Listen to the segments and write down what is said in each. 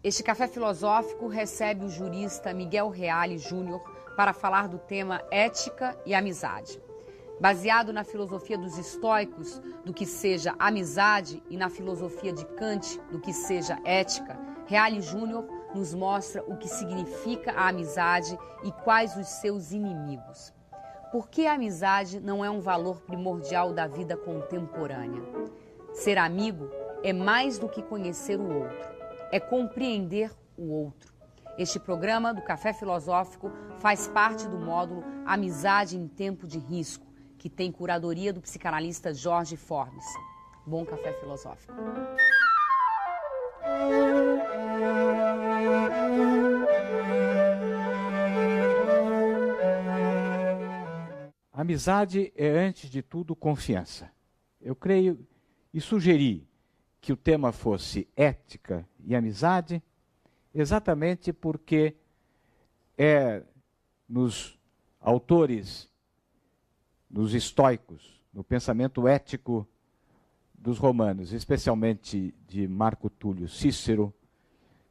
Este café filosófico recebe o jurista Miguel Reale Júnior para falar do tema ética e amizade. Baseado na filosofia dos estoicos do que seja amizade e na filosofia de Kant do que seja ética, Reale Júnior nos mostra o que significa a amizade e quais os seus inimigos. Por que a amizade não é um valor primordial da vida contemporânea? Ser amigo é mais do que conhecer o outro, é compreender o outro. Este programa do Café Filosófico faz parte do módulo Amizade em Tempo de Risco, que tem curadoria do psicanalista Jorge Forbes. Bom café filosófico. Amizade é, antes de tudo, confiança. Eu creio e sugeri que o tema fosse ética e amizade, exatamente porque é nos autores, nos estoicos, no pensamento ético dos romanos, especialmente de Marco Túlio Cícero,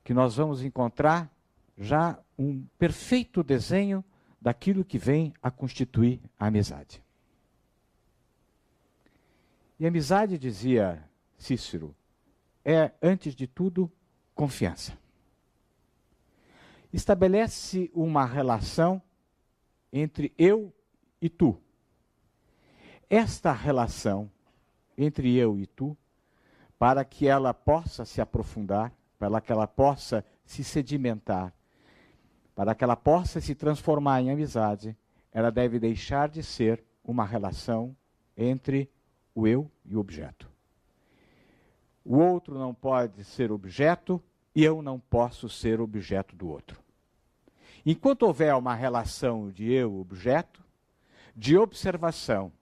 que nós vamos encontrar já um perfeito desenho daquilo que vem a constituir a amizade. E a amizade, dizia Cícero, é, antes de tudo, confiança. Estabelece uma relação entre eu e tu. Esta relação entre eu e tu, para que ela possa se aprofundar, para que ela possa se sedimentar, para que ela possa se transformar em amizade, ela deve deixar de ser uma relação entre o eu e o objeto. O outro não pode ser objeto e eu não posso ser objeto do outro. Enquanto houver uma relação de eu-objeto, de observação,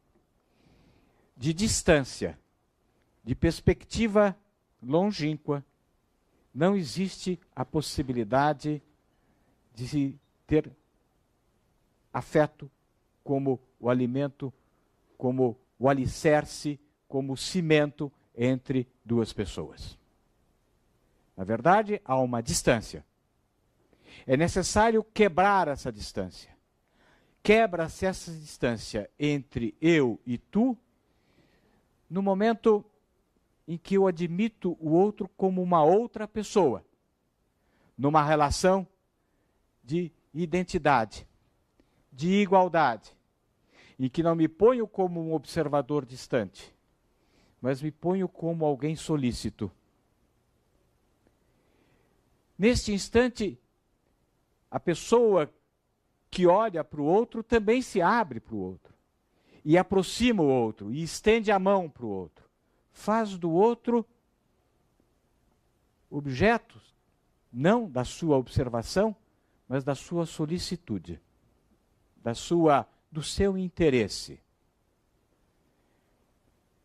de distância, de perspectiva longínqua, não existe a possibilidade de se ter afeto como o alimento, como o alicerce, como o cimento entre duas pessoas. Na verdade, há uma distância. É necessário quebrar essa distância. Quebra-se essa distância entre eu e tu no momento em que eu admito o outro como uma outra pessoa, numa relação de identidade, de igualdade, em que não me ponho como um observador distante, mas me ponho como alguém solícito. Neste instante, a pessoa que olha para o outro também se abre para o outro, e aproxima o outro, e estende a mão para o outro. Faz do outro objeto, não da sua observação, mas da sua solicitude, do seu interesse.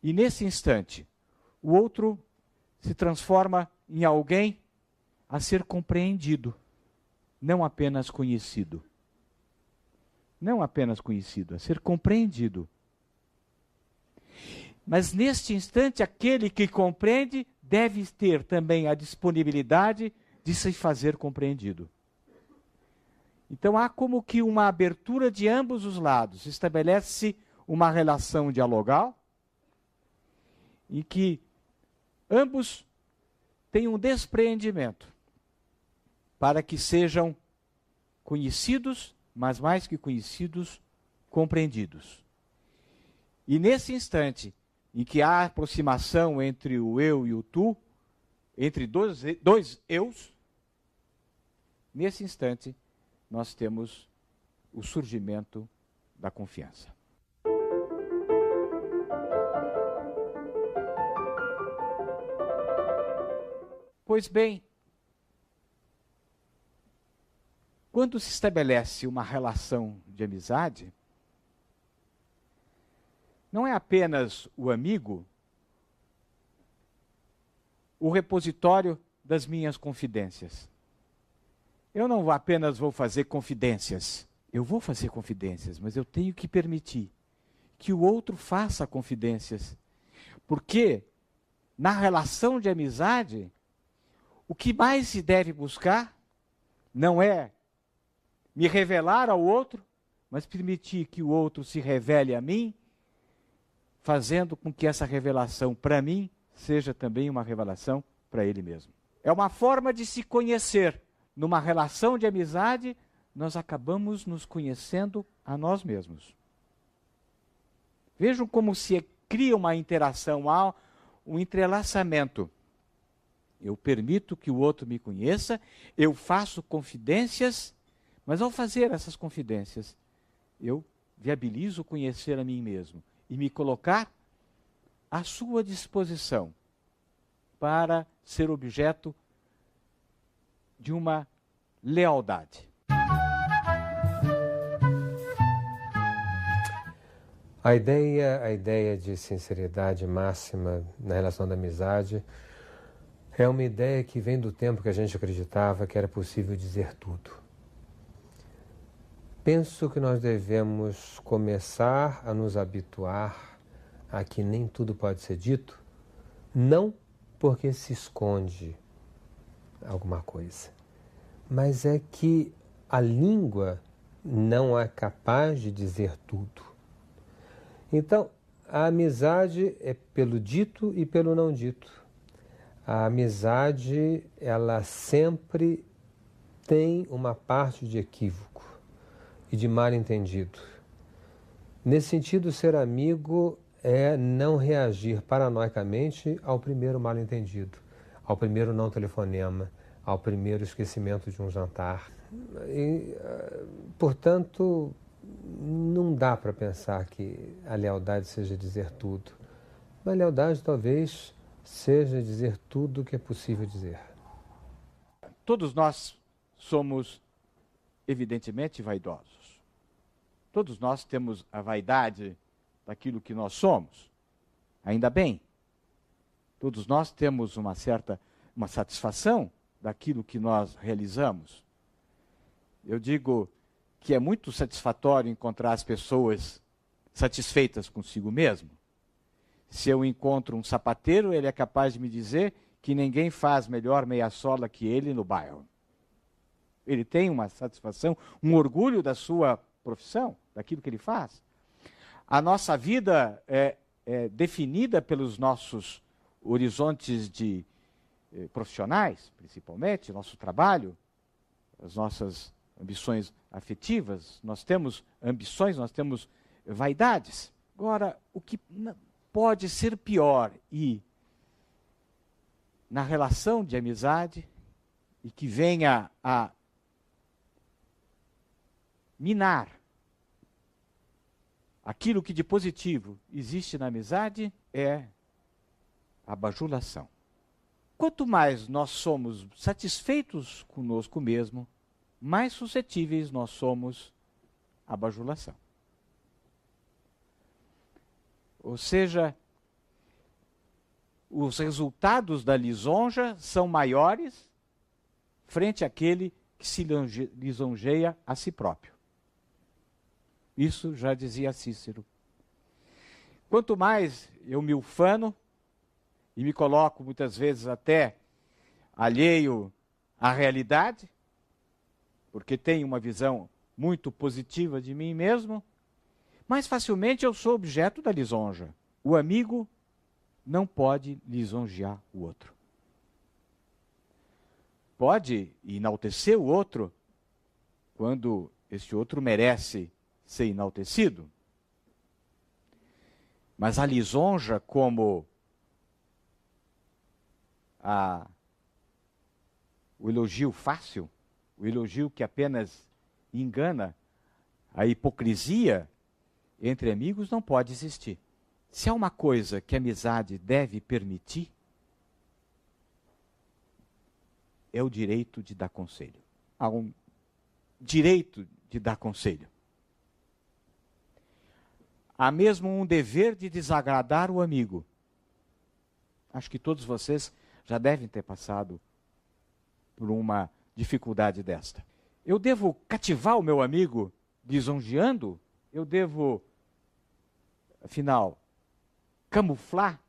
E nesse instante, o outro se transforma em alguém a ser compreendido, não apenas conhecido. Não apenas conhecido, a ser compreendido. Mas neste instante, aquele que compreende deve ter também a disponibilidade de se fazer compreendido. Então há como que uma abertura de ambos os lados, estabelece uma relação dialogal, em que ambos têm um despreendimento, para que sejam conhecidos, mas mais que conhecidos, compreendidos. E nesse instante, em que há aproximação entre o eu e o tu, entre dois eus, nesse instante, nós temos o surgimento da confiança. Pois bem, quando se estabelece uma relação de amizade, não é apenas o amigo o repositório das minhas confidências. Eu não apenas vou fazer confidências, eu vou fazer confidências, mas eu tenho que permitir que o outro faça confidências. Porque na relação de amizade, O que mais se deve buscar não é me revelar ao outro, mas permitir que o outro se revele a mim, fazendo com que essa revelação para mim seja também uma revelação para ele mesmo. É uma forma de se conhecer. Numa relação de amizade, nós acabamos nos conhecendo a nós mesmos. Vejam como se cria uma interação, um entrelaçamento. Eu permito que o outro me conheça, eu faço confidências, mas ao fazer essas confidências, eu viabilizo conhecer a mim mesmo e me colocar à sua disposição para ser objeto de uma lealdade. A ideia de sinceridade máxima na relação da amizade é uma ideia que vem do tempo que a gente acreditava que era possível dizer tudo. Penso que nós devemos começar a nos habituar a que nem tudo pode ser dito, não porque se esconde alguma coisa, mas é que a língua não é capaz de dizer tudo. Então, a amizade é pelo dito e pelo não dito. A amizade, ela sempre tem uma parte de equívoco e de mal entendido. Nesse sentido, ser amigo é não reagir paranoicamente ao primeiro mal entendido, ao primeiro não telefonema, ao primeiro esquecimento de um jantar. E, portanto, não dá para pensar que a lealdade seja dizer tudo. Mas a lealdade talvez seja dizer tudo o que é possível dizer. Todos nós somos, evidentemente, vaidosos. Todos nós temos a vaidade daquilo que nós somos. Ainda bem. Todos nós temos uma satisfação daquilo que nós realizamos. Eu digo que é muito satisfatório encontrar as pessoas satisfeitas consigo mesmo. Se eu encontro um sapateiro, ele é capaz de me dizer que ninguém faz melhor meia-sola que ele no bairro. Ele tem uma satisfação, um orgulho da sua profissão, daquilo que ele faz. A nossa vida é definida pelos nossos horizontes profissionais, principalmente, nosso trabalho, as nossas ambições afetivas. Nós temos ambições, nós temos vaidades. Agora, o que pode ser pior na relação de amizade e que venha a minar aquilo que de positivo existe na amizade é a bajulação. Quanto mais nós somos satisfeitos conosco mesmo, mais suscetíveis nós somos à bajulação. Ou seja, os resultados da lisonja são maiores frente àquele que se lisonjeia a si próprio. Isso já dizia Cícero. Quanto mais eu me ufano e me coloco muitas vezes até alheio à realidade, porque tenho uma visão muito positiva de mim mesmo, mais facilmente eu sou objeto da lisonja. O amigo não pode lisonjear o outro. Pode enaltecer o outro quando esse outro merece ser enaltecido. Mas a lisonja como o elogio fácil, o elogio que apenas engana, a hipocrisia entre amigos não pode existir. Se há uma coisa que a amizade deve permitir, é o direito de dar conselho. Há um direito de dar conselho. Há mesmo um dever de desagradar o amigo. Acho que todos vocês já devem ter passado por uma dificuldade desta. Eu devo cativar o meu amigo lisonjeando? Eu devo, afinal, camuflar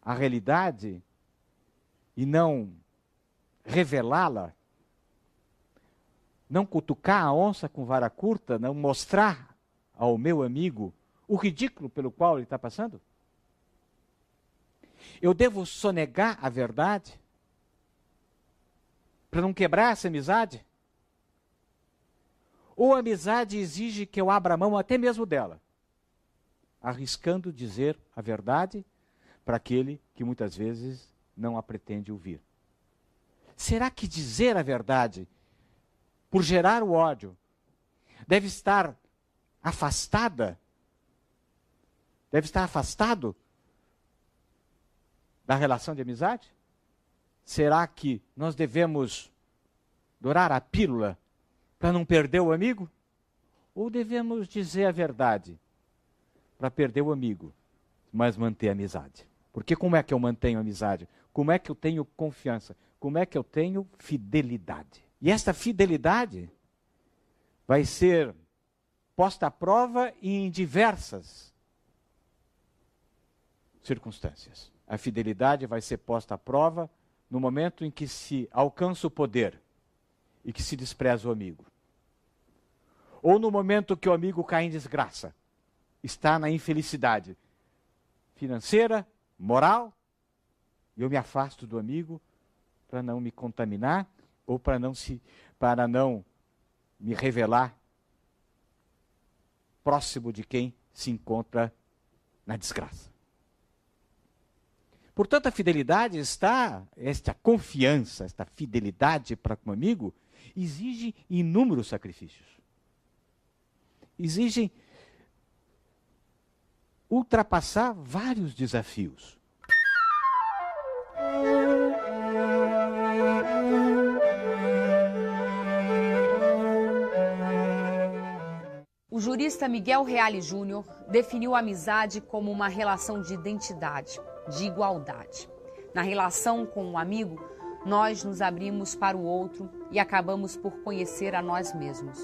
a realidade e não revelá-la, não cutucar a onça com vara curta, não mostrar ao meu amigo o ridículo pelo qual ele está passando? Eu devo sonegar a verdade para não quebrar essa amizade? Ou a amizade exige que eu abra mão até mesmo dela, arriscando dizer a verdade para aquele que muitas vezes não a pretende ouvir? Será que dizer a verdade, por gerar o ódio, deve estar afastado da relação de amizade? Será que nós devemos dourar a pílula para não perder o amigo? Ou devemos dizer a verdade para perder o amigo, mas manter a amizade? Porque como é que eu mantenho a amizade? Como é que eu tenho confiança? Como é que eu tenho fidelidade? E esta fidelidade vai ser posta à prova em diversas circunstâncias. A fidelidade vai ser posta à prova no momento em que se alcança o poder e que se despreza o amigo. Ou no momento que o amigo cai em desgraça, está na infelicidade financeira, moral, e eu me afasto do amigo para não me contaminar ou para não me revelar próximo de quem se encontra na desgraça. Portanto, a fidelidade esta confiança, esta fidelidade para com o amigo, exige inúmeros sacrifícios. Exige ultrapassar vários desafios. O jurista Miguel Reale Júnior definiu a amizade como uma relação de identidade, de igualdade. Na relação com um amigo, nós nos abrimos para o outro e acabamos por conhecer a nós mesmos.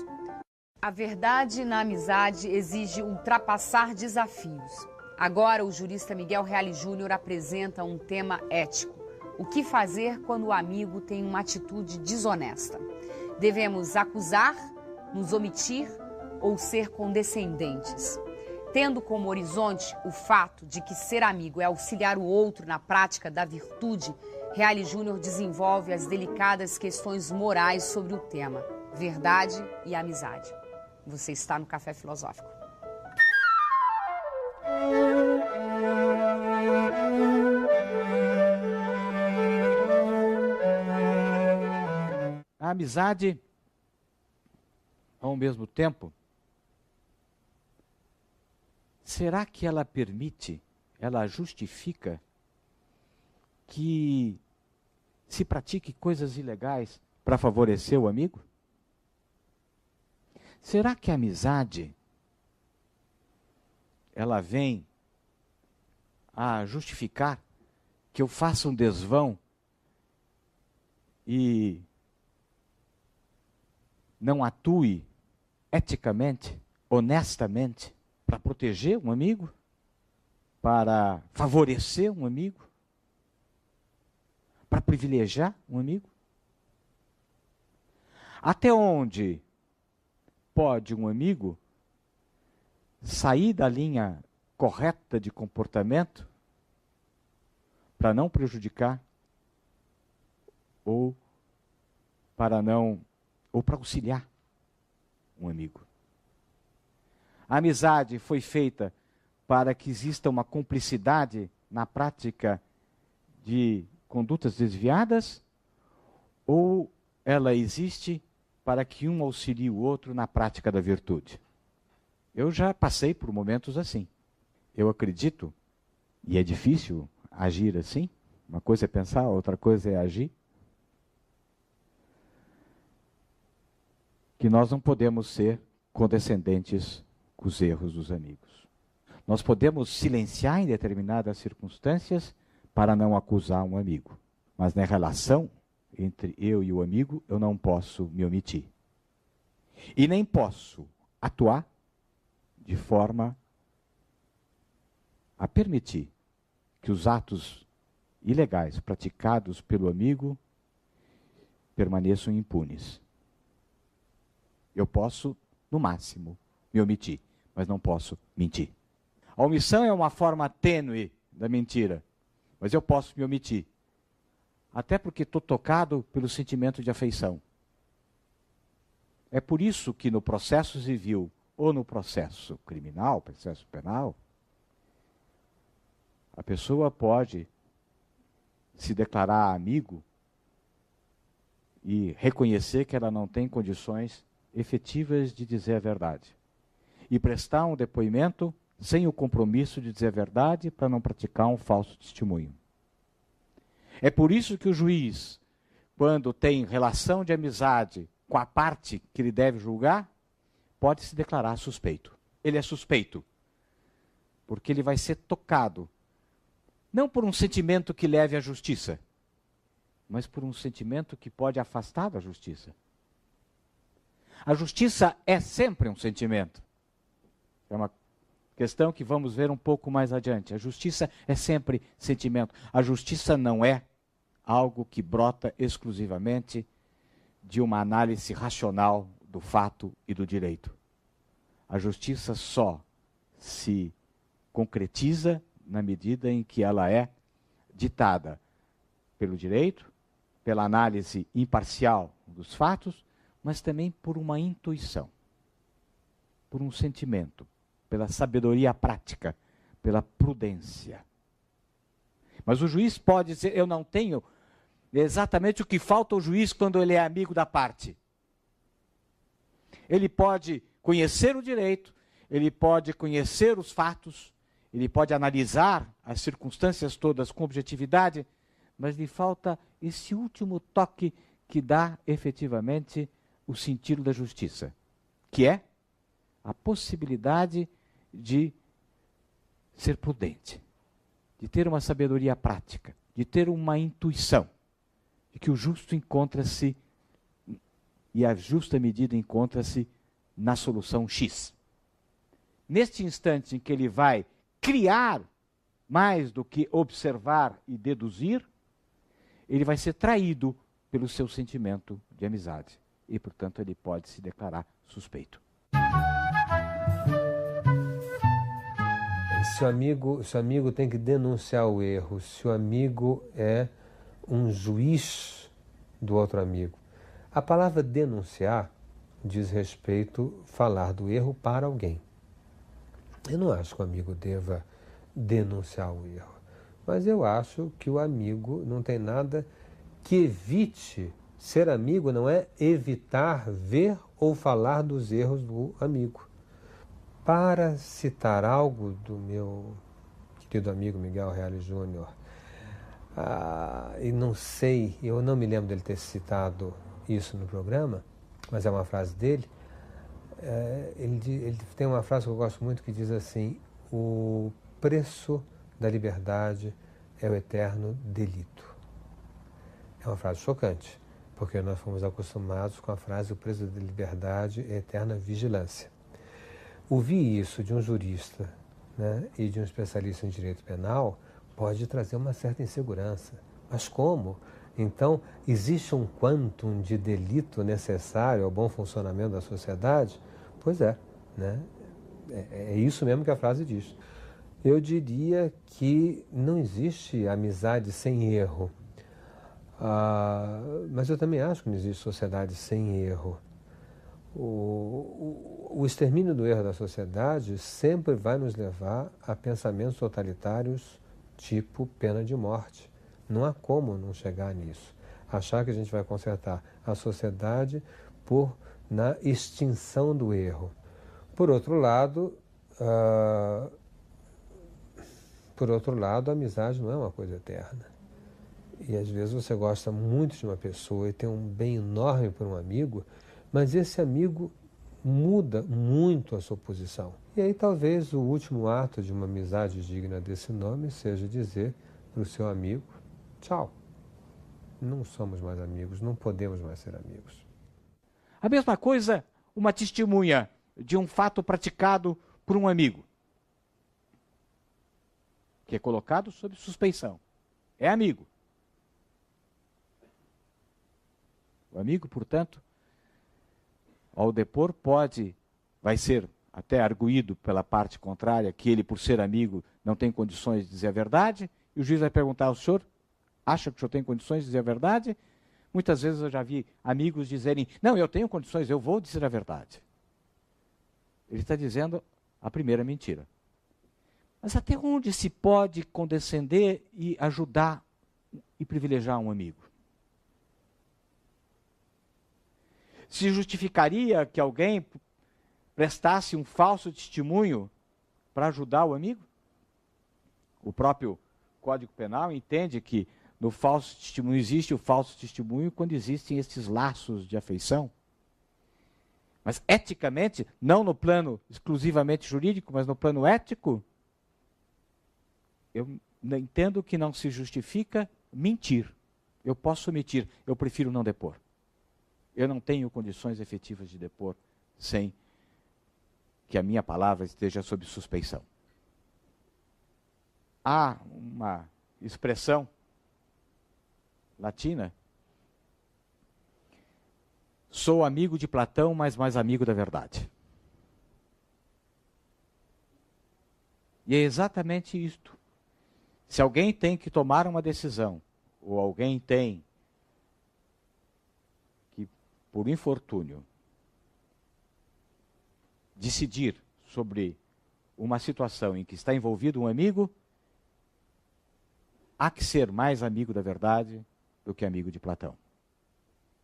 A verdade na amizade exige ultrapassar desafios. Agora, o jurista Miguel Reale Júnior apresenta um tema ético. O que fazer quando o amigo tem uma atitude desonesta? Devemos acusar, nos omitir ou ser condescendentes? Tendo como horizonte o fato de que ser amigo é auxiliar o outro na prática da virtude, Reale Júnior desenvolve as delicadas questões morais sobre o tema, verdade e amizade. Você está no Café Filosófico. A amizade, ao mesmo tempo, será que ela permite, ela justifica que se pratique coisas ilegais para favorecer o amigo? Será que a amizade, ela vem a justificar que eu faça um desvão e não atue eticamente, honestamente, para proteger um amigo? Para favorecer um amigo? Para privilegiar um amigo? Até onde pode um amigo sair da linha correta de comportamento para não prejudicar ou para auxiliar um amigo? A amizade foi feita para que exista uma cumplicidade na prática de condutas desviadas, ou ela existe para que um auxilie o outro na prática da virtude? Eu já passei por momentos assim. Eu acredito, e é difícil agir assim, uma coisa é pensar, outra coisa é agir, que nós não podemos ser condescendentes com os erros dos amigos. Nós podemos silenciar em determinadas circunstâncias para não acusar um amigo, mas na relação entre eu e o amigo, eu não posso me omitir. E nem posso atuar de forma a permitir que os atos ilegais praticados pelo amigo permaneçam impunes. Eu posso, no máximo, me omitir, mas não posso mentir. A omissão é uma forma tênue da mentira, mas eu posso me omitir. Até porque estou tocado pelo sentimento de afeição. É por isso que no processo civil ou no processo criminal, processo penal, a pessoa pode se declarar amigo e reconhecer que ela não tem condições efetivas de dizer a verdade. E prestar um depoimento sem o compromisso de dizer a verdade para não praticar um falso testemunho. É por isso que o juiz, quando tem relação de amizade com a parte que ele deve julgar, pode se declarar suspeito. Ele é suspeito, porque ele vai ser tocado, não por um sentimento que leve à justiça, mas por um sentimento que pode afastar da justiça. A justiça é sempre um sentimento. É uma questão que vamos ver um pouco mais adiante. A justiça é sempre sentimento. A justiça não é algo que brota exclusivamente de uma análise racional do fato e do direito. A justiça só se concretiza na medida em que ela é ditada pelo direito, pela análise imparcial dos fatos, mas também por uma intuição, por um sentimento, pela sabedoria prática, pela prudência. Mas o juiz pode dizer, eu não tenho exatamente o que falta ao juiz quando ele é amigo da parte. Ele pode conhecer o direito, ele pode conhecer os fatos, ele pode analisar as circunstâncias todas com objetividade, mas lhe falta esse último toque que dá efetivamente o sentido da justiça, que é a possibilidade de ser prudente, de ter uma sabedoria prática, de ter uma intuição, de que o justo encontra-se, e a justa medida encontra-se na solução X. Neste instante em que ele vai criar mais do que observar e deduzir, ele vai ser traído pelo seu sentimento de amizade. E, portanto, ele pode se declarar suspeito. Se o amigo tem que denunciar o erro, se o amigo é um juiz do outro amigo. A palavra denunciar diz respeito a falar do erro para alguém. Eu não acho que o amigo deva denunciar o erro, mas eu acho que o amigo não tem nada que evite. Ser amigo não é evitar ver ou falar dos erros do amigo. Para citar algo do meu querido amigo Miguel Reale Júnior, e não sei, eu não me lembro dele ter citado isso no programa, mas é uma frase dele, ele tem uma frase que eu gosto muito que diz assim: o preço da liberdade é o eterno delito. É uma frase chocante, porque nós fomos acostumados com a frase: o preço da liberdade é a eterna vigilância. Ouvir isso de um jurista, né, e de um especialista em direito penal pode trazer uma certa insegurança. Mas como? Então, existe um quantum de delito necessário ao bom funcionamento da sociedade? Pois é, né? É isso mesmo que a frase diz. Eu diria que não existe amizade sem erro. Mas eu também acho que não existe sociedade sem erro. O extermínio do erro da sociedade sempre vai nos levar a pensamentos totalitários tipo pena de morte. Não há como não chegar nisso. Achar que a gente vai consertar a sociedade na extinção do erro. Por outro lado, a amizade não é uma coisa eterna. E às vezes você gosta muito de uma pessoa e tem um bem enorme por um amigo, mas esse amigo muda muito a sua posição. E aí talvez o último ato de uma amizade digna desse nome seja dizer para o seu amigo: tchau, não somos mais amigos, não podemos mais ser amigos. A mesma coisa, uma testemunha de um fato praticado por um amigo, que é colocado sob suspeição. É amigo. O amigo, portanto, ao depor vai ser até arguído pela parte contrária que ele, por ser amigo, não tem condições de dizer a verdade, e o juiz vai perguntar ao senhor, acha que o senhor tem condições de dizer a verdade? Muitas vezes eu já vi amigos dizerem, não, eu tenho condições, eu vou dizer a verdade. Ele está dizendo a primeira mentira. Mas até onde se pode condescender e ajudar e privilegiar um amigo? Se justificaria que alguém prestasse um falso testemunho para ajudar o amigo? O próprio Código Penal entende que no falso testemunho existe o falso testemunho quando existem esses laços de afeição. Mas eticamente, não no plano exclusivamente jurídico, mas no plano ético, eu entendo que não se justifica mentir. Eu posso mentir, eu prefiro não depor. Eu não tenho condições efetivas de depor sem que a minha palavra esteja sob suspeição. Há uma expressão latina: sou amigo de Platão, mas mais amigo da verdade. E é exatamente isto. Se alguém tem que tomar uma decisão, ou alguém tem que, por infortúnio, decidir sobre uma situação em que está envolvido um amigo, há que ser mais amigo da verdade do que amigo de Platão.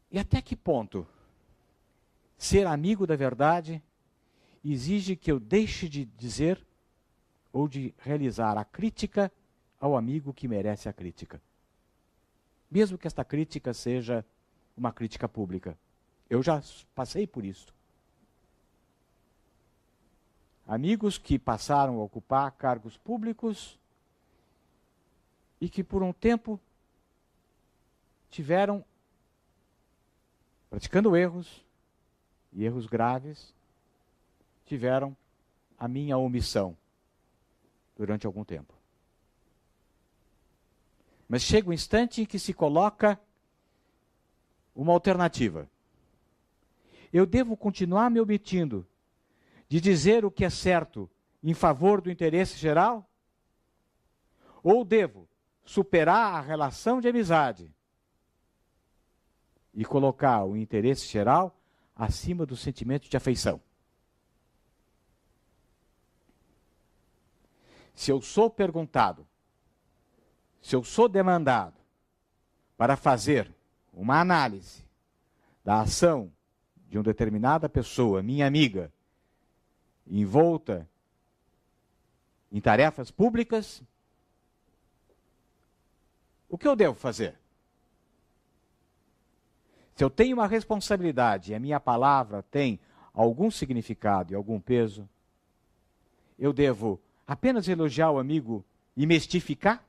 E até que ponto ser amigo da verdade exige que eu deixe de dizer ou de realizar a crítica ao amigo que merece a crítica? Mesmo que esta crítica seja uma crítica pública. Eu já passei por isso. Amigos que passaram a ocupar cargos públicos e que por um tempo tiveram, praticando erros, e erros graves, tiveram a minha omissão durante algum tempo. Mas chega um instante em que se coloca uma alternativa. Eu devo continuar me omitindo de dizer o que é certo em favor do interesse geral? Ou devo superar a relação de amizade e colocar o interesse geral acima do sentimento de afeição? Se eu sou perguntado, se eu sou demandado para fazer uma análise da ação de uma determinada pessoa, minha amiga, envolta em tarefas públicas, o que eu devo fazer? Se eu tenho uma responsabilidade e a minha palavra tem algum significado e algum peso, eu devo apenas elogiar o amigo e mistificar?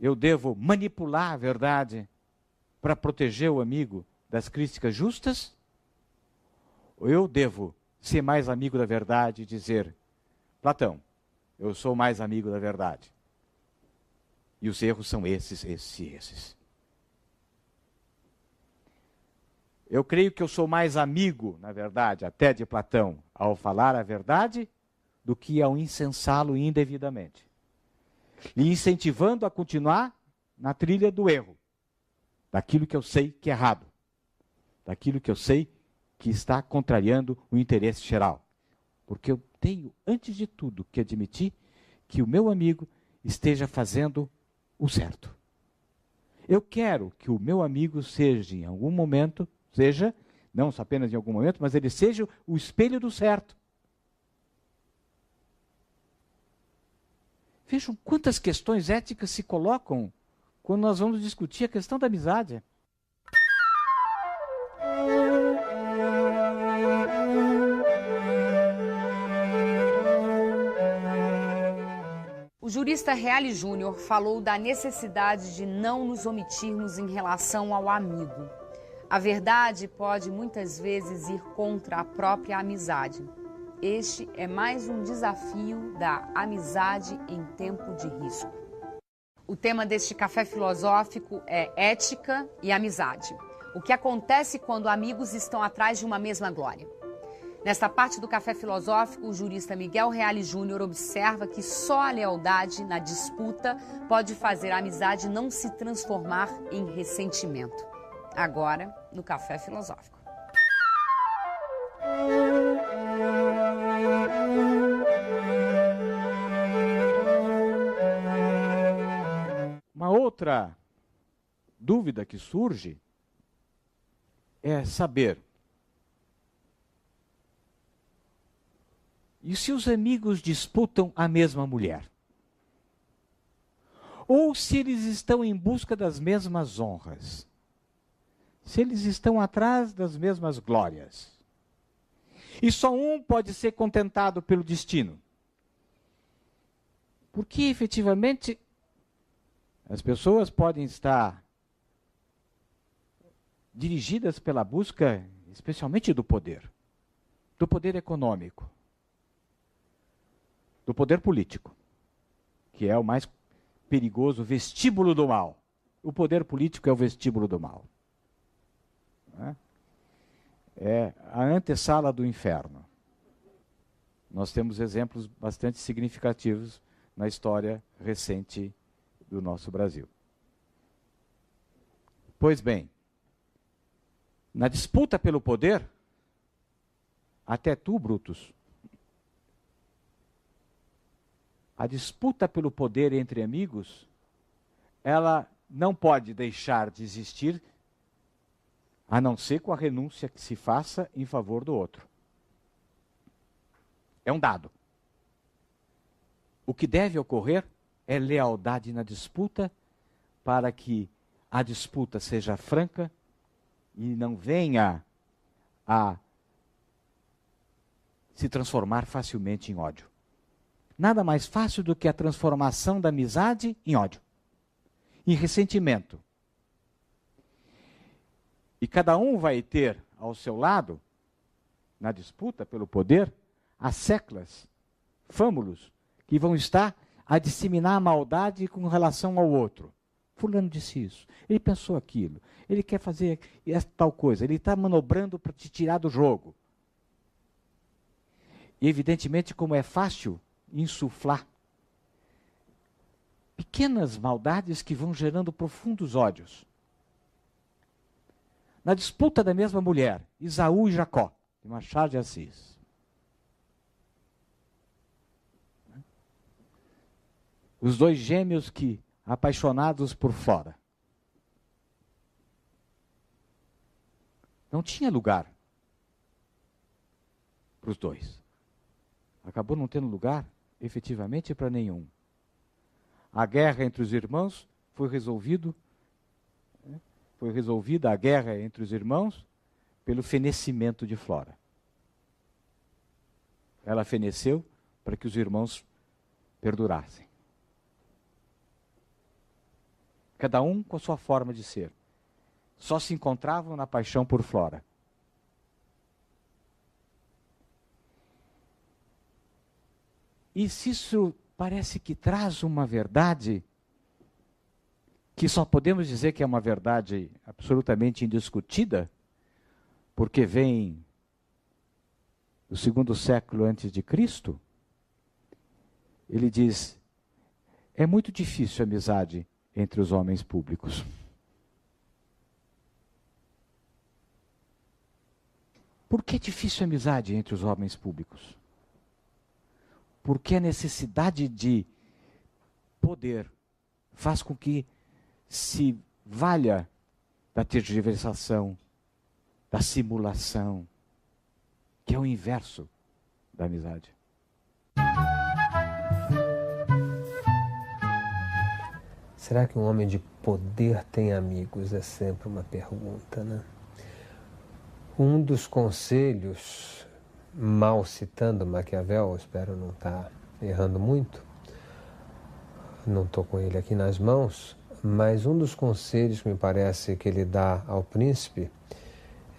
Eu devo manipular a verdade para proteger o amigo das críticas justas? Ou eu devo ser mais amigo da verdade e dizer, Platão, eu sou mais amigo da verdade. E os erros são esses, esses e esses. Eu creio que eu sou mais amigo, na verdade, até de Platão, ao falar a verdade, do que ao incensá-lo indevidamente. E incentivando a continuar na trilha do erro. Daquilo que eu sei que é errado. Daquilo que eu sei que está contrariando o interesse geral. Porque eu tenho, antes de tudo, que admitir que o meu amigo esteja fazendo o certo. Eu quero que o meu amigo seja, em algum momento, não só apenas em algum momento, mas ele seja o espelho do certo. Vejam quantas questões éticas se colocam quando nós vamos discutir a questão da amizade. O jurista Reale Júnior falou da necessidade de não nos omitirmos em relação ao amigo. A verdade pode muitas vezes ir contra a própria amizade. Este é mais um desafio da amizade em tempo de risco. O tema deste café filosófico é ética e amizade. O que acontece quando amigos estão atrás de uma mesma glória? Nesta parte do café filosófico, o jurista Miguel Reale Júnior observa que só a lealdade na disputa pode fazer a amizade não se transformar em ressentimento. Agora, no café filosófico. Uma outra dúvida que surge é saber: e se os amigos disputam a mesma mulher? Ou se eles estão em busca das mesmas honras? Se eles estão atrás das mesmas glórias? E só um pode ser contentado pelo destino? Porque efetivamente as pessoas podem estar dirigidas pela busca, especialmente do poder econômico, do poder político, que é o mais perigoso vestíbulo do mal. O poder político é o vestíbulo do mal. É a antessala do inferno. Nós temos exemplos bastante significativos na história recente do nosso Brasil. Pois bem, na disputa pelo poder, até tu, Brutus, a disputa pelo poder entre amigos, ela não pode deixar de existir, a não ser com a renúncia que se faça em favor do outro. É um dado. O que deve ocorrer é lealdade na disputa, para que a disputa seja franca e não venha a se transformar facilmente em ódio. Nada mais fácil do que a transformação da amizade em ódio, em ressentimento. E cada um vai ter ao seu lado, na disputa pelo poder, as séculas, fâmulos, que vão estar a disseminar a maldade com relação ao outro. Fulano disse isso, ele pensou aquilo, ele quer fazer essa tal coisa, ele está manobrando para te tirar do jogo. E evidentemente, como é fácil insuflar pequenas maldades que vão gerando profundos ódios. Na disputa da mesma mulher, Esaú e Jacó, de Machado de Assis. Os dois gêmeos que, apaixonados por fora. Não tinha lugar para os dois. Acabou não tendo lugar, efetivamente, para nenhum. A guerra entre os irmãos foi resolvida a guerra entre os irmãos pelo fenecimento de Flora. Ela feneceu para que os irmãos perdurassem. Cada um com a sua forma de ser. Só se encontravam na paixão por Flora. E se isso parece que traz uma verdade, que só podemos dizer que é uma verdade absolutamente indiscutida, porque vem do 2º século antes de Cristo, ele diz: é muito difícil a amizade entre os homens públicos. Por que é difícil a amizade entre os homens públicos? Porque a necessidade de poder faz com que se valha da tergiversação, da simulação, que é o inverso da amizade. Será que um homem de poder tem amigos? É sempre uma pergunta, né? Um dos conselhos, mal citando Maquiavel, espero não estar errando muito, não estou com ele aqui nas mãos, mas um dos conselhos que me parece que ele dá ao príncipe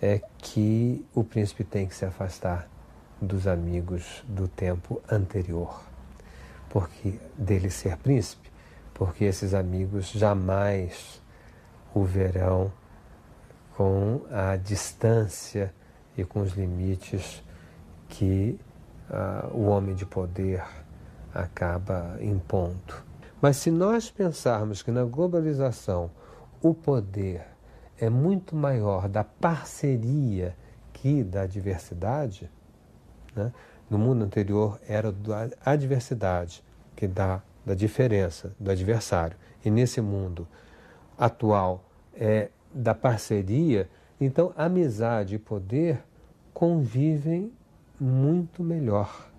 é que o príncipe tem que se afastar dos amigos do tempo anterior, porque dele ser príncipe, porque esses amigos jamais o verão com a distância e com os limites que o homem de poder acaba impondo. Mas se nós pensarmos que na globalização o poder é muito maior da parceria que da diversidade, né? No mundo anterior era da adversidade, que dá da diferença, do adversário. E nesse mundo atual é da parceria, então amizade e poder convivem muito melhor.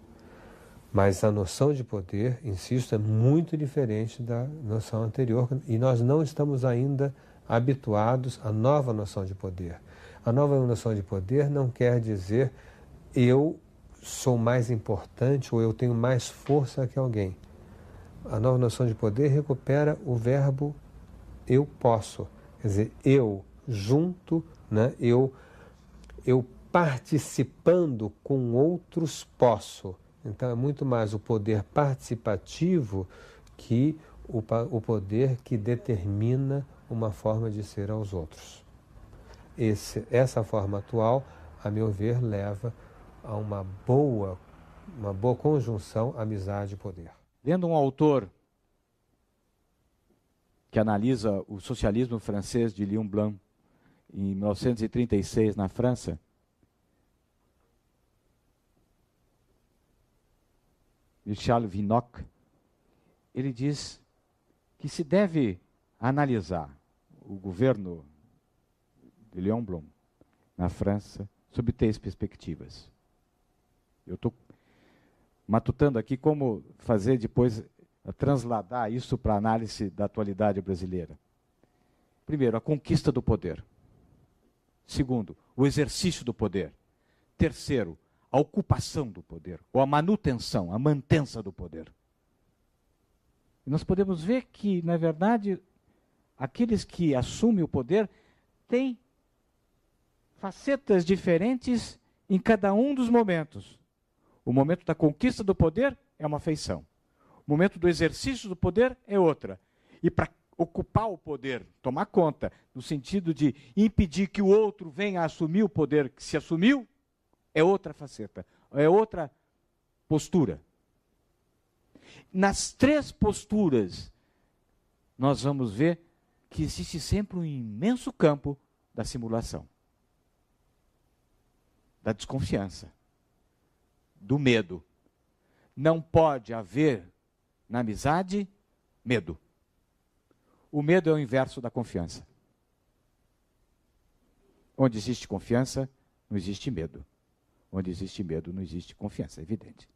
Mas a noção de poder, insisto, é muito diferente da noção anterior e nós não estamos ainda habituados à nova noção de poder. A nova noção de poder não quer dizer eu sou mais importante ou eu tenho mais força que alguém. A nova noção de poder recupera o verbo eu posso. Quer dizer, eu junto, né? eu participando com outros posso. Então é muito mais o poder participativo que o poder que determina uma forma de ser aos outros. Essa forma atual, a meu ver, leva a uma boa conjunção amizade e poder. Lendo um autor que analisa o socialismo francês de Léon Blum, em 1936, na França, de Charles Vinocq, ele diz que se deve analisar o governo de Léon Blum na França sob 3 perspectivas. Eu estou matutando aqui como fazer depois, transladar isso para a análise da atualidade brasileira. Primeiro, a conquista do poder. Segundo, o exercício do poder. Terceiro, a ocupação do poder, ou a manutenção, a mantença do poder. E nós podemos ver que, na verdade, aqueles que assumem o poder têm facetas diferentes em cada um dos momentos. O momento da conquista do poder é uma feição. O momento do exercício do poder é outra. E para ocupar o poder, tomar conta, no sentido de impedir que o outro venha a assumir o poder que se assumiu, é outra faceta, é outra postura. Nas 3 posturas, nós vamos ver que existe sempre um imenso campo da simulação, da desconfiança, do medo. Não pode haver na amizade medo. O medo é o inverso da confiança. Onde existe confiança, não existe medo. Onde existe medo, não existe confiança, é evidente.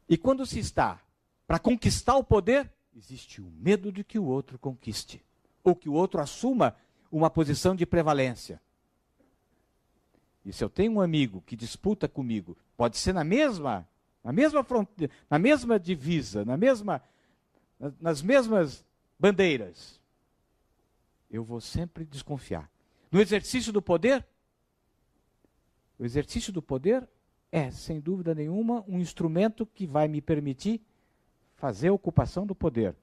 E quando se está para conquistar o poder, existe o medo de que o outro conquiste, ou que o outro assuma uma posição de prevalência. E se eu tenho um amigo que disputa comigo, pode ser na mesma fronteira, na mesma divisa, nas mesmas bandeiras, eu vou sempre desconfiar. No exercício do poder, o exercício do poder é, sem dúvida nenhuma, um instrumento que vai me permitir fazer a ocupação do poder.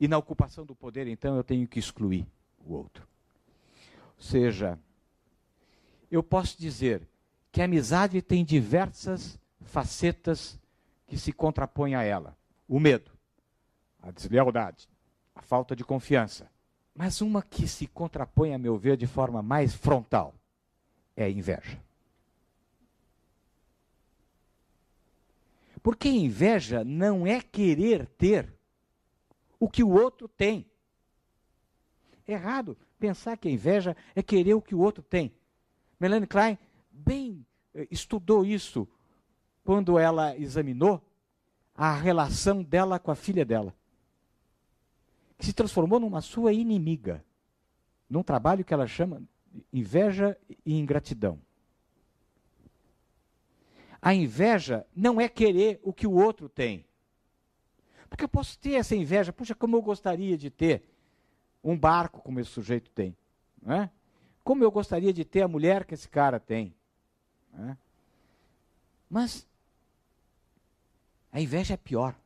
E na ocupação do poder, então, eu tenho que excluir o outro. Ou seja, eu posso dizer que a amizade tem diversas facetas que se contrapõem a ela. O medo, a deslealdade, a falta de confiança. Mas uma que se contrapõe, a meu ver, de forma mais frontal, é a inveja. Porque inveja não é querer ter o que o outro tem. É errado pensar que a inveja é querer o que o outro tem. Melanie Klein bem estudou isso quando ela examinou a relação dela com a filha dela, que se transformou numa sua inimiga, num trabalho que ela chama de inveja e ingratidão. A inveja não é querer o que o outro tem. Porque eu posso ter essa inveja, puxa, como eu gostaria de ter um barco como esse sujeito tem. Não é? Como eu gostaria de ter a mulher que esse cara tem. Não é? Mas a inveja é pior.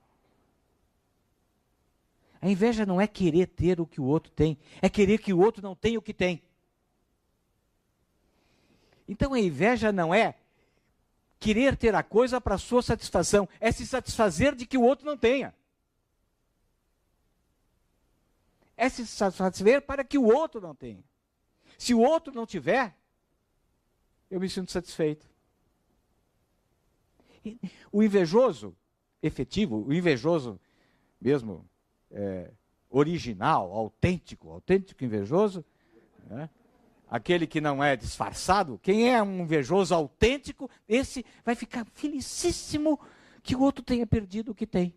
A inveja não é querer ter o que o outro tem, é querer que o outro não tenha o que tem. Então a inveja não é querer ter a coisa para sua satisfação, é se satisfazer de que o outro não tenha. É se satisfazer para que o outro não tenha. Se o outro não tiver, eu me sinto satisfeito. O invejoso efetivo, o invejoso mesmo, original, autêntico invejoso, né? Aquele que não é disfarçado, quem é um invejoso autêntico, esse vai ficar felicíssimo que o outro tenha perdido o que tem.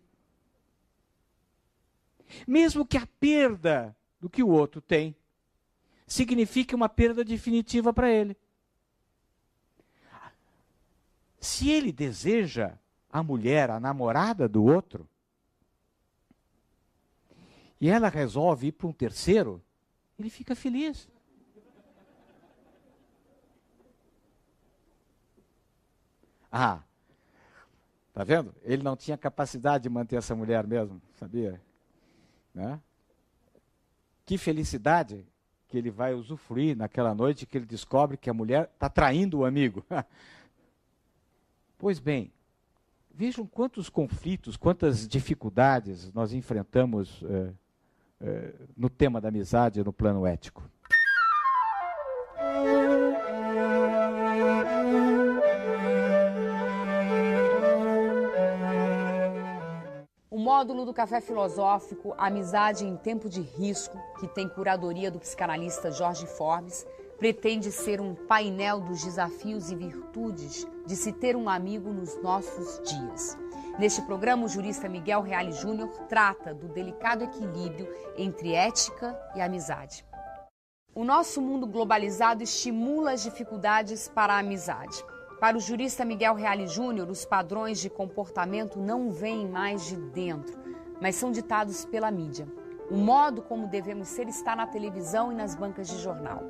Mesmo que a perda do que o outro tem signifique uma perda definitiva para ele. Se ele deseja a mulher, a namorada do outro, e ela resolve ir para um terceiro, ele fica feliz. Ah, tá vendo? Ele não tinha capacidade de manter essa mulher mesmo, sabia? Né? Que felicidade que ele vai usufruir naquela noite que ele descobre que a mulher está traindo o amigo. Pois bem, vejam quantos conflitos, quantas dificuldades nós enfrentamos no tema da amizade, no plano ético. O módulo do Café Filosófico Amizade em Tempo de Risco, que tem curadoria do psicanalista Jorge Forbes, pretende ser um painel dos desafios e virtudes de se ter um amigo nos nossos dias. Neste programa, o jurista Miguel Reale Júnior trata do delicado equilíbrio entre ética e amizade. O nosso mundo globalizado estimula as dificuldades para a amizade. Para o jurista Miguel Reale Júnior, os padrões de comportamento não vêm mais de dentro, mas são ditados pela mídia. O modo como devemos ser está na televisão e nas bancas de jornal.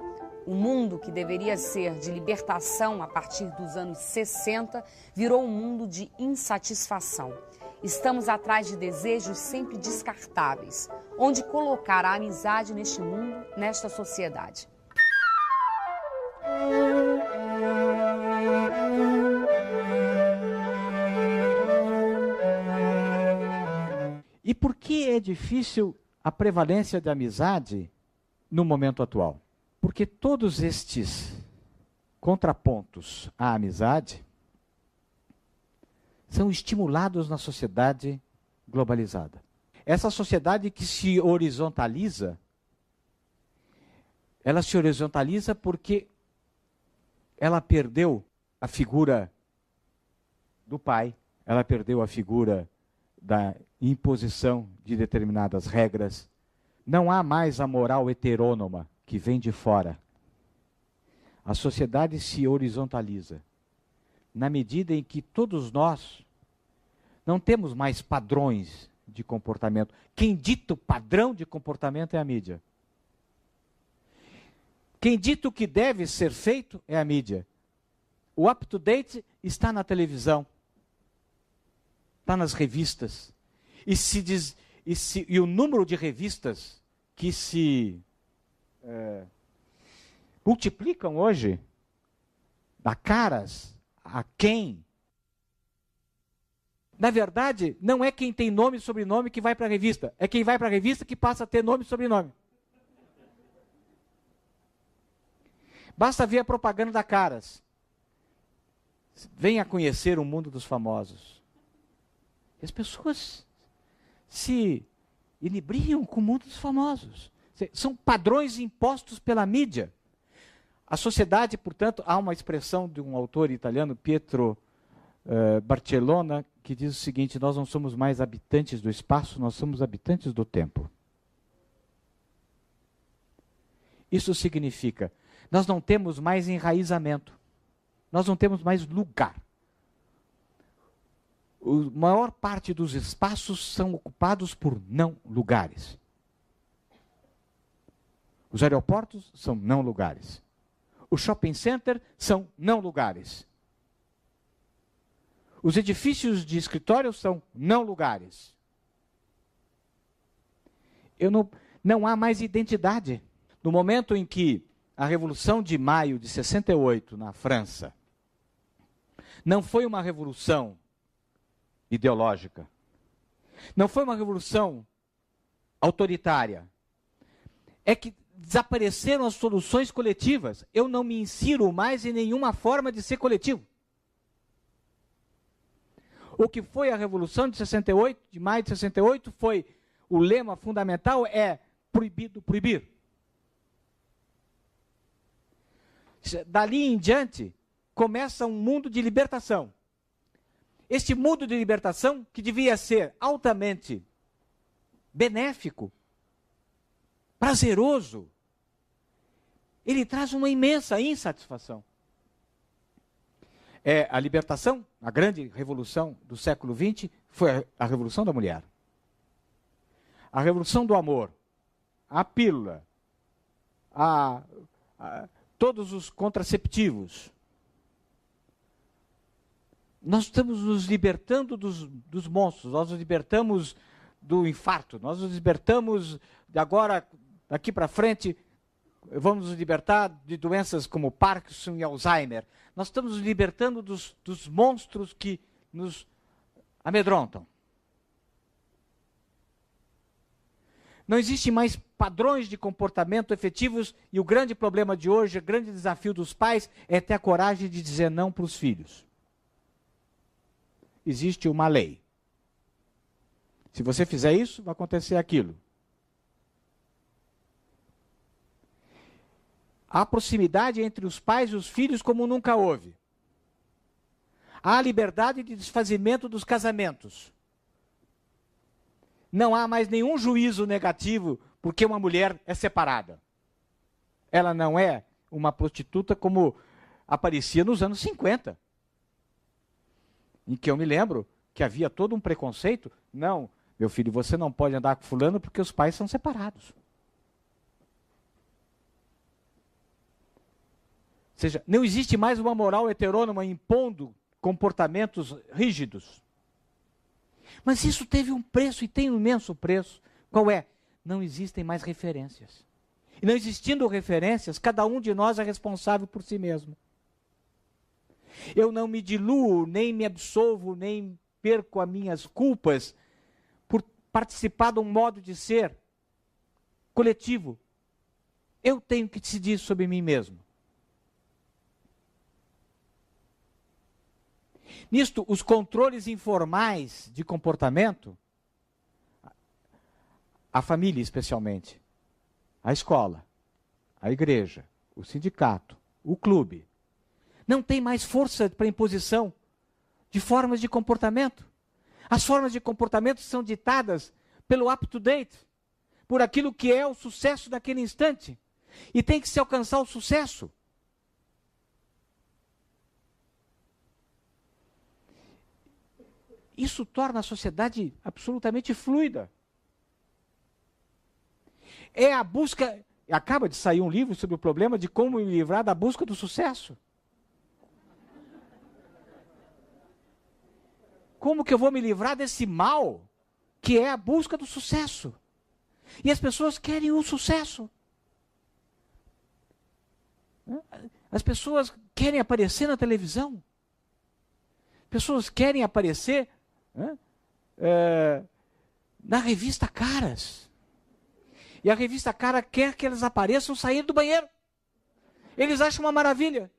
O mundo que deveria ser de libertação a partir dos anos 60 virou um mundo de insatisfação. Estamos atrás de desejos sempre descartáveis. Onde colocar a amizade neste mundo, nesta sociedade? E por que é difícil a prevalência da amizade no momento atual? Porque todos estes contrapontos à amizade são estimulados na sociedade globalizada. Essa sociedade que se horizontaliza, ela se horizontaliza porque ela perdeu a figura do pai, ela perdeu a figura da imposição de determinadas regras. Não há mais a moral heterônoma que vem de fora. A sociedade se horizontaliza na medida em que todos nós não temos mais padrões de comportamento. Quem dita o padrão de comportamento é a mídia. Quem dita o que deve ser feito é a mídia. O up-to-date está na televisão, está nas revistas. E o número de revistas que se multiplicam hoje, dá caras a quem? Na verdade, não é quem tem nome e sobrenome que vai para a revista, é quem vai para a revista que passa a ter nome e sobrenome. Basta ver a propaganda da Caras. Venha conhecer o mundo dos famosos. As pessoas se inebriam com o mundo dos famosos. São padrões impostos pela mídia. A sociedade, portanto, há uma expressão de um autor italiano, Pietro Barcellona, que diz o seguinte: nós não somos mais habitantes do espaço, nós somos habitantes do tempo. Isso significa, nós não temos mais enraizamento, nós não temos mais lugar. A maior parte dos espaços são ocupados por não lugares. Os aeroportos são não lugares. Os shopping centers são não lugares. Os edifícios de escritório são não lugares. não há mais identidade. No momento em que a Revolução de Maio de 68, na França, não foi uma revolução ideológica, não foi uma revolução autoritária, é que desapareceram as soluções coletivas. Eu não me insiro mais em nenhuma forma de ser coletivo. O que foi a Revolução de 68, de maio de 68, foi, o lema fundamental é proibido proibir. Dali em diante, começa um mundo de libertação. Este mundo de libertação, que devia ser altamente benéfico, prazeroso, ele traz uma imensa insatisfação. A libertação, a grande revolução do século XX, foi a revolução da mulher. A revolução do amor, a pílula, todos os contraceptivos. Nós estamos nos libertando dos monstros, nós nos libertamos do infarto, nós nos libertamos de agora, daqui para frente, vamos nos libertar de doenças como Parkinson e Alzheimer. Nós estamos nos libertando dos monstros que nos amedrontam. Não existem mais padrões de comportamento efetivos e o grande problema de hoje, o grande desafio dos pais é ter a coragem de dizer não para os filhos. Existe uma lei. Se você fizer isso, vai acontecer aquilo. Há proximidade entre os pais e os filhos como nunca houve. Há liberdade de desfazimento dos casamentos. Não há mais nenhum juízo negativo porque uma mulher é separada. Ela não é uma prostituta como aparecia nos anos 50. Em que eu me lembro que havia todo um preconceito. Não, meu filho, você não pode andar com fulano porque os pais são separados. Ou seja, não existe mais uma moral heterônoma impondo comportamentos rígidos. Mas isso teve um preço e tem um imenso preço. Qual é? Não existem mais referências. E não existindo referências, cada um de nós é responsável por si mesmo. Eu não me diluo, nem me absolvo, nem perco as minhas culpas por participar de um modo de ser coletivo. Eu tenho que decidir sobre mim mesmo. Nisto, os controles informais de comportamento, a família especialmente, a escola, a igreja, o sindicato, o clube, não tem mais força para imposição de formas de comportamento. As formas de comportamento são ditadas pelo up-to-date, por aquilo que é o sucesso daquele instante. E tem que se alcançar o sucesso. Isso torna a sociedade absolutamente fluida. É a busca... Acaba de sair um livro sobre o problema de como me livrar da busca do sucesso. Como que eu vou me livrar desse mal que é a busca do sucesso? E as pessoas querem o sucesso. As pessoas querem aparecer na televisão. Pessoas querem aparecer na revista Caras. E a revista Cara quer que elas apareçam saindo do banheiro. Eles acham uma maravilha.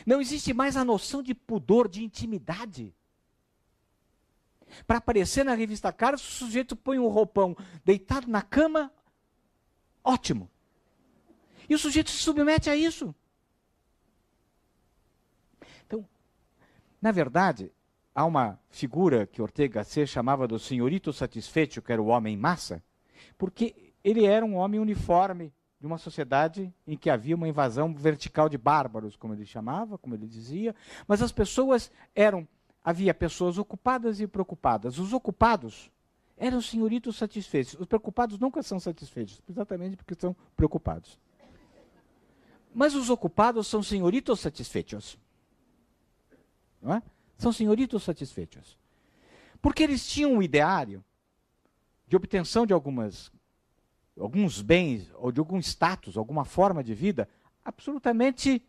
Não existe mais a noção de pudor, de intimidade. Para aparecer na revista Cara, se o sujeito põe um roupão deitado na cama, ótimo. E o sujeito se submete a isso. Então, na verdade, há uma figura que Ortega Gasset chamava do senhorito satisfeito, que era o homem massa, porque ele era um homem uniforme de uma sociedade em que havia uma invasão vertical de bárbaros, como ele chamava, como ele dizia, mas as pessoas havia pessoas ocupadas e preocupadas. Os ocupados eram senhoritos satisfeitos. Os preocupados nunca são satisfeitos, exatamente porque estão preocupados. Mas os ocupados são senhoritos satisfeitos. Não é? São senhoritos satisfeitos. Porque eles tinham um ideário de obtenção de alguns bens, ou de algum status, alguma forma de vida, absolutamente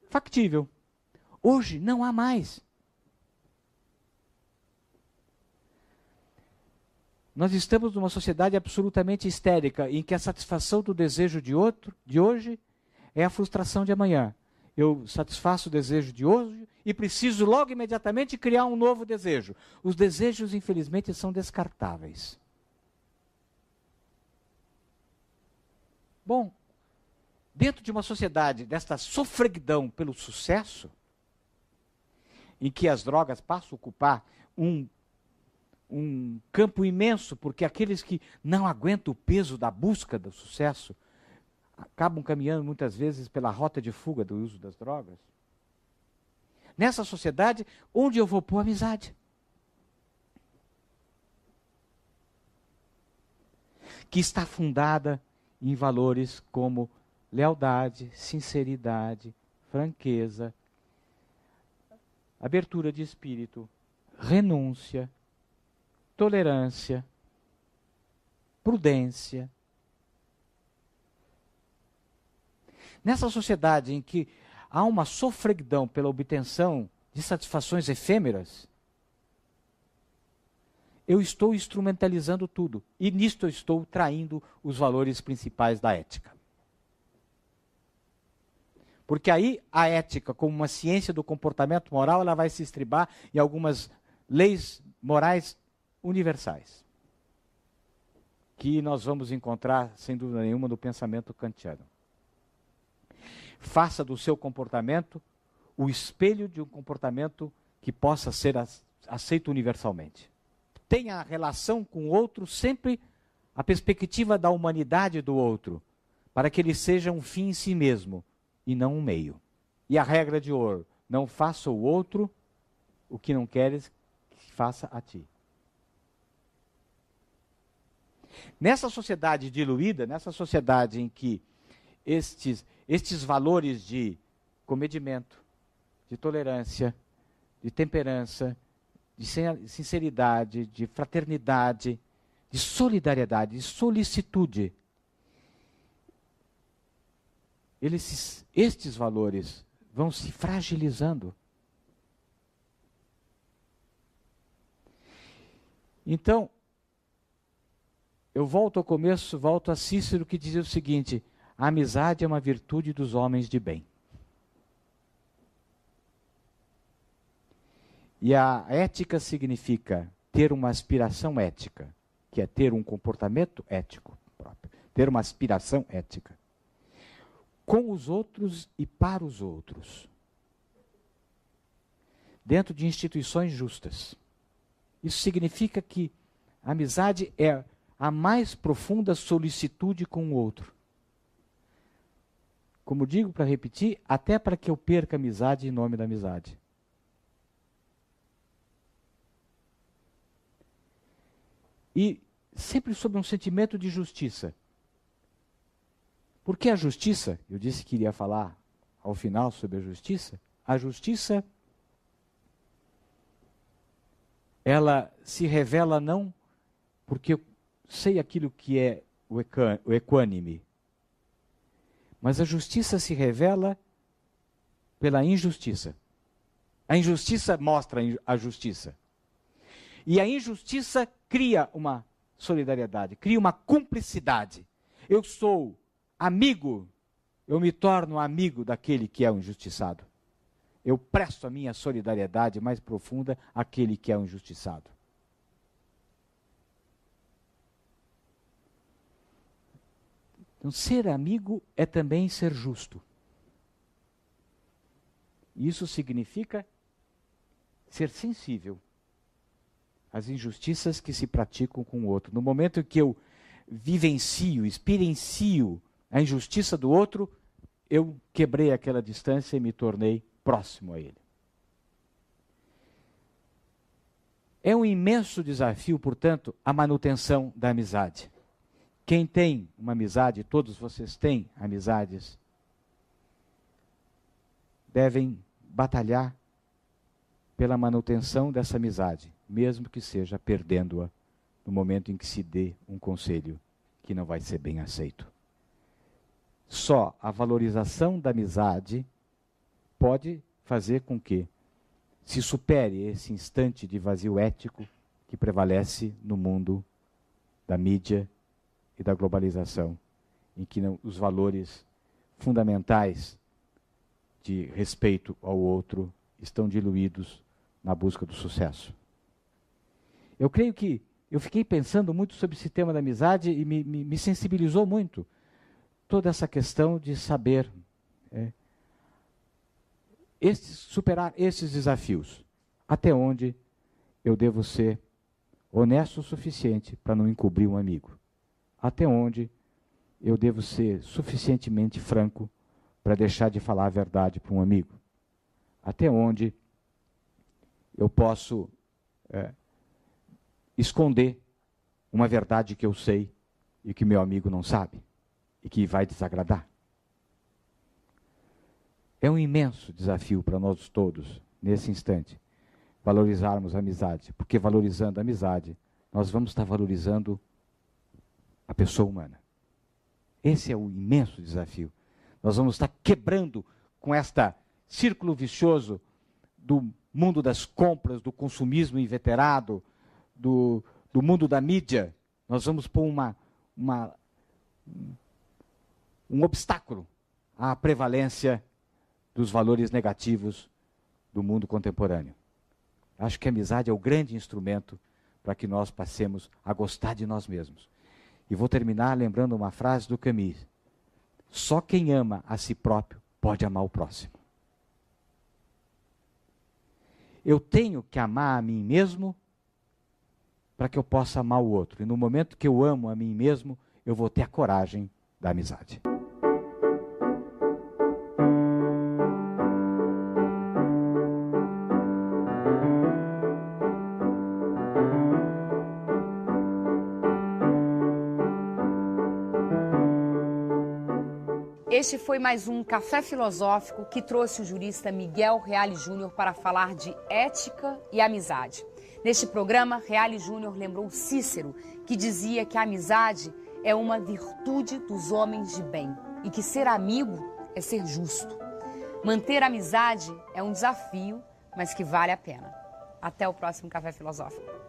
factível. Hoje não há mais. Nós estamos numa sociedade absolutamente histérica, em que a satisfação do desejo de hoje é a frustração de amanhã. Eu satisfaço o desejo de hoje e preciso logo imediatamente criar um novo desejo. Os desejos, infelizmente, são descartáveis. Bom, dentro de uma sociedade desta sofreguidão pelo sucesso, em que as drogas passam a ocupar um campo imenso, porque aqueles que não aguentam o peso da busca do sucesso acabam caminhando muitas vezes pela rota de fuga do uso das drogas. Nessa sociedade, onde eu vou pôr amizade? Que está fundada em valores como lealdade, sinceridade, franqueza, abertura de espírito, renúncia, tolerância, prudência. Nessa sociedade em que há uma sofreguidão pela obtenção de satisfações efêmeras, eu estou instrumentalizando tudo. E nisto eu estou traindo os valores principais da ética. Porque aí a ética, como uma ciência do comportamento moral, ela vai se estribar em algumas leis morais universais, que nós vamos encontrar, sem dúvida nenhuma, no pensamento kantiano. Faça do seu comportamento o espelho de um comportamento que possa ser aceito universalmente. Tenha a relação com o outro sempre a perspectiva da humanidade do outro, para que ele seja um fim em si mesmo e não um meio. E a regra de ouro: não faça o outro o que não queres que faça a ti. Nessa sociedade diluída, nessa sociedade em que estes valores de comedimento, de tolerância, de temperança, de sinceridade, de fraternidade, de solidariedade, de solicitude, estes valores vão se fragilizando. Então, eu volto ao começo, volto a Cícero, que dizia o seguinte: a amizade é uma virtude dos homens de bem. E a ética significa ter uma aspiração ética, que é ter um comportamento ético próprio, ter uma aspiração ética com os outros e para os outros, dentro de instituições justas. Isso significa que a amizade é a mais profunda solicitude com o outro. Como digo, para repetir, até para que eu perca a amizade em nome da amizade. E sempre sob um sentimento de justiça. Porque a justiça, eu disse que iria falar ao final sobre a justiça ela se revela não porque eu sei aquilo que é o equânime, mas a justiça se revela pela injustiça. A injustiça mostra a justiça. E a injustiça cria uma solidariedade, cria uma cumplicidade. Eu sou amigo, eu me torno amigo daquele que é o injustiçado. Eu presto a minha solidariedade mais profunda àquele que é o injustiçado. Então, ser amigo é também ser justo. Isso significa ser sensível às injustiças que se praticam com o outro. No momento em que eu vivencio, experiencio a injustiça do outro, eu quebrei aquela distância e me tornei próximo a ele. É um imenso desafio, portanto, a manutenção da amizade. Quem tem uma amizade, todos vocês têm amizades, devem batalhar pela manutenção dessa amizade. mesmo que seja perdendo-a no momento em que se dê um conselho que não vai ser bem aceito. Só a valorização da amizade pode fazer com que se supere esse instante de vazio ético que prevalece no mundo da mídia e da globalização, em que os valores fundamentais de respeito ao outro estão diluídos na busca do sucesso. Eu creio que eu fiquei pensando muito sobre esse tema da amizade e me sensibilizou muito toda essa questão de saber superar esses desafios. Até onde eu devo ser honesto o suficiente para não encobrir um amigo? Até onde eu devo ser suficientemente franco para deixar de falar a verdade para um amigo? Até onde eu posso esconder uma verdade que eu sei e que meu amigo não sabe e que vai desagradar? É um imenso desafio para nós todos, nesse instante, valorizarmos a amizade, porque valorizando a amizade, nós vamos estar valorizando a pessoa humana. Esse é o imenso desafio. Nós vamos estar quebrando com este círculo vicioso do mundo das compras, do consumismo inveterado, do mundo da mídia. Nós vamos pôr um obstáculo à prevalência dos valores negativos do mundo contemporâneo. Acho que a amizade é o grande instrumento para que nós passemos a gostar de nós mesmos. E vou terminar lembrando uma frase do Camus: só quem ama a si próprio pode amar o próximo. Eu tenho que amar a mim mesmo para que eu possa amar o outro. E no momento que eu amo a mim mesmo, eu vou ter a coragem da amizade. Este foi mais um Café Filosófico que trouxe o jurista Miguel Reale Júnior para falar de ética e amizade. Neste programa, Reale Júnior lembrou Cícero, que dizia que a amizade é uma virtude dos homens de bem e que ser amigo é ser justo. Manter a amizade é um desafio, mas que vale a pena. Até o próximo Café Filosófico.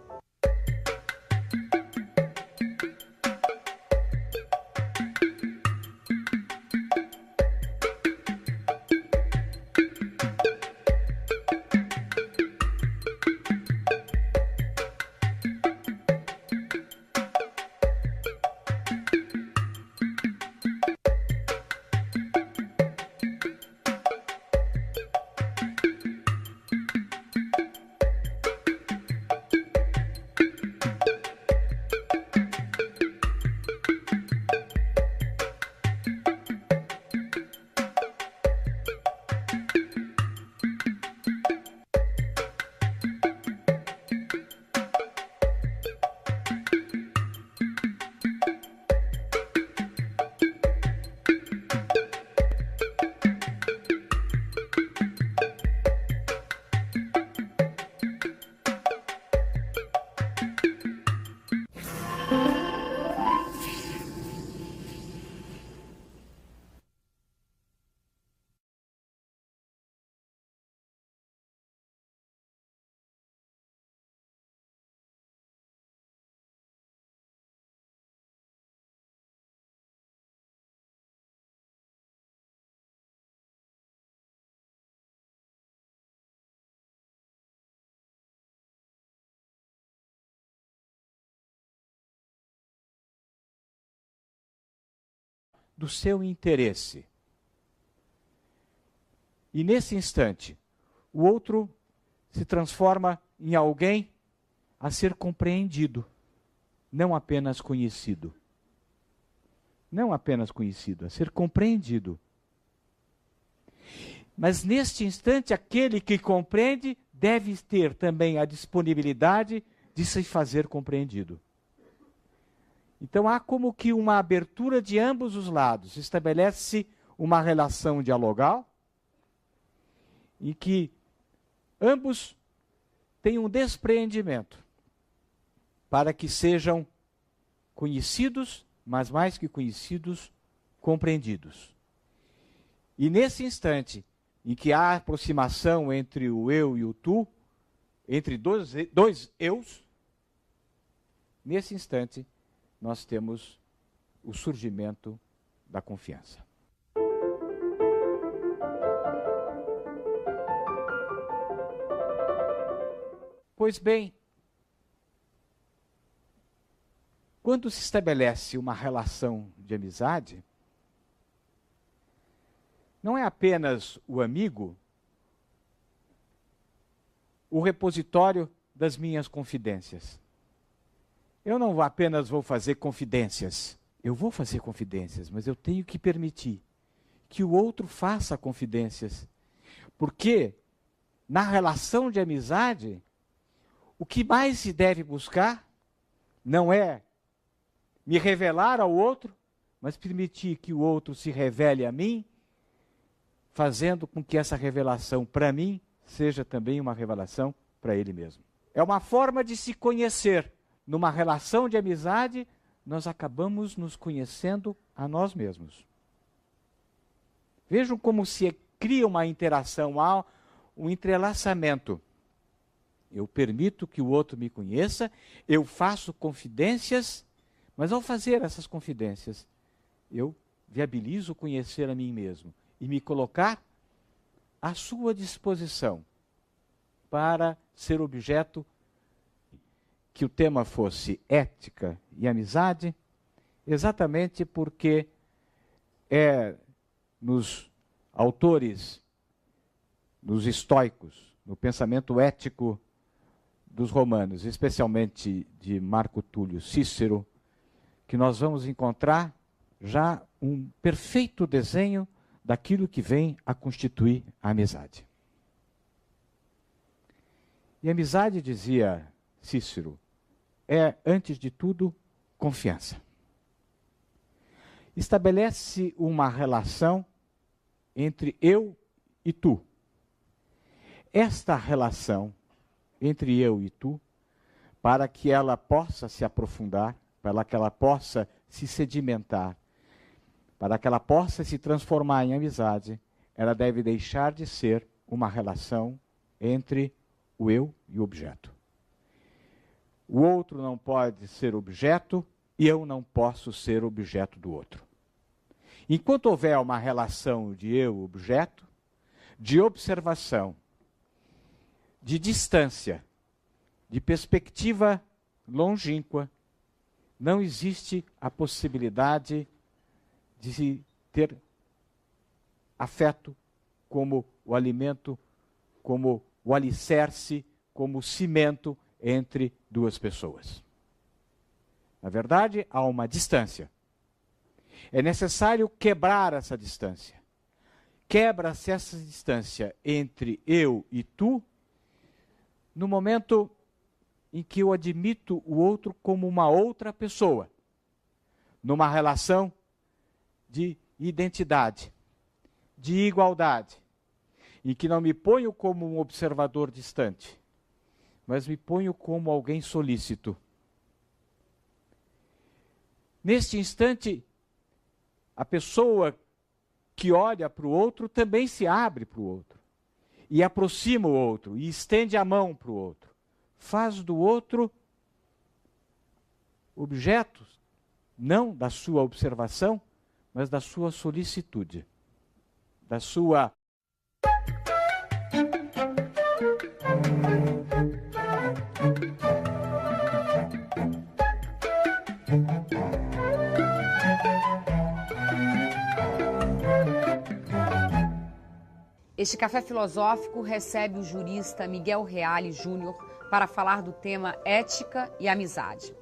Do seu interesse. E nesse instante, o outro se transforma em alguém a ser compreendido, não apenas conhecido. Não apenas conhecido, a ser compreendido. Mas neste instante, aquele que compreende deve ter também a disponibilidade de se fazer compreendido. Então há como que uma abertura de ambos os lados. Estabelece uma relação dialogal em que ambos tem um despreendimento para que sejam conhecidos, mas mais que conhecidos, compreendidos. E nesse instante em que há aproximação entre o eu e o tu, entre dois eus, nesse instante nós temos o surgimento da confiança. Pois bem, quando se estabelece uma relação de amizade, não é apenas o amigo o repositório das minhas confidências. Eu não apenas vou fazer confidências, eu vou fazer confidências, mas eu tenho que permitir que o outro faça confidências. Porque na relação de amizade, o que mais se deve buscar não é me revelar ao outro, mas permitir que o outro se revele a mim, fazendo com que essa revelação para mim seja também uma revelação para ele mesmo. É uma forma de se conhecer. Numa relação de amizade, nós acabamos nos conhecendo a nós mesmos. Vejam como se cria uma interação, há um entrelaçamento. Eu permito que o outro me conheça, eu faço confidências, mas ao fazer essas confidências, eu viabilizo conhecer a mim mesmo e me colocar à sua disposição para ser objeto, que o tema fosse ética e amizade, exatamente porque nos autores, nos estoicos, no pensamento ético dos romanos, especialmente de Marco Túlio Cícero, que nós vamos encontrar já um perfeito desenho daquilo que vem a constituir a amizade. E a amizade, dizia Cícero, é, antes de tudo, confiança. Estabelece uma relação entre eu e tu. Esta relação entre eu e tu, para que ela possa se aprofundar, para que ela possa se sedimentar, para que ela possa se transformar em amizade, ela deve deixar de ser uma relação entre o eu e o objeto. O outro não pode ser objeto e eu não posso ser objeto do outro. Enquanto houver uma relação de eu-objeto, de observação, de distância, de perspectiva longínqua, não existe a possibilidade de se ter afeto como o alimento, como o alicerce, como o cimento entre duas pessoas. Na verdade, há uma distância. É necessário quebrar essa distância. Quebra-se essa distância entre eu e tu no momento em que eu admito o outro como uma outra pessoa, numa relação de identidade, de igualdade, em que não me ponho como um observador distante, mas me ponho como alguém solícito. Neste instante, a pessoa que olha para o outro também se abre para o outro, e aproxima o outro, e estende a mão para o outro. Faz do outro objeto, não da sua observação, mas da sua solicitude, da sua... Este café filosófico recebe o jurista Miguel Reale Júnior para falar do tema ética e amizade.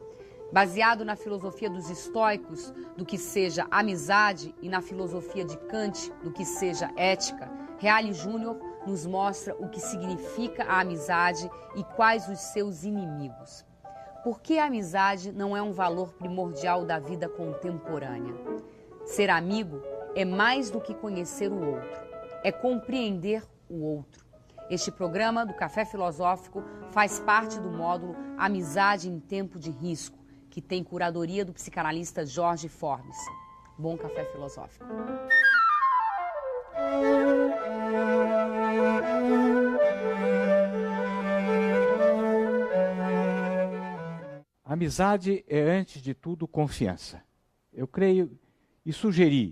Baseado na filosofia dos estoicos do que seja amizade e na filosofia de Kant do que seja ética, Reale Júnior nos mostra o que significa a amizade e quais os seus inimigos. Por que a amizade não é um valor primordial da vida contemporânea? Ser amigo é mais do que conhecer o outro. É compreender o outro, Este programa do Café Filosófico faz parte do módulo Amizade em Tempo de Risco, que tem curadoria do psicanalista Jorge Forbes. Bom café filosófico. Amizade é, antes de tudo, confiança. Eu creio e sugeri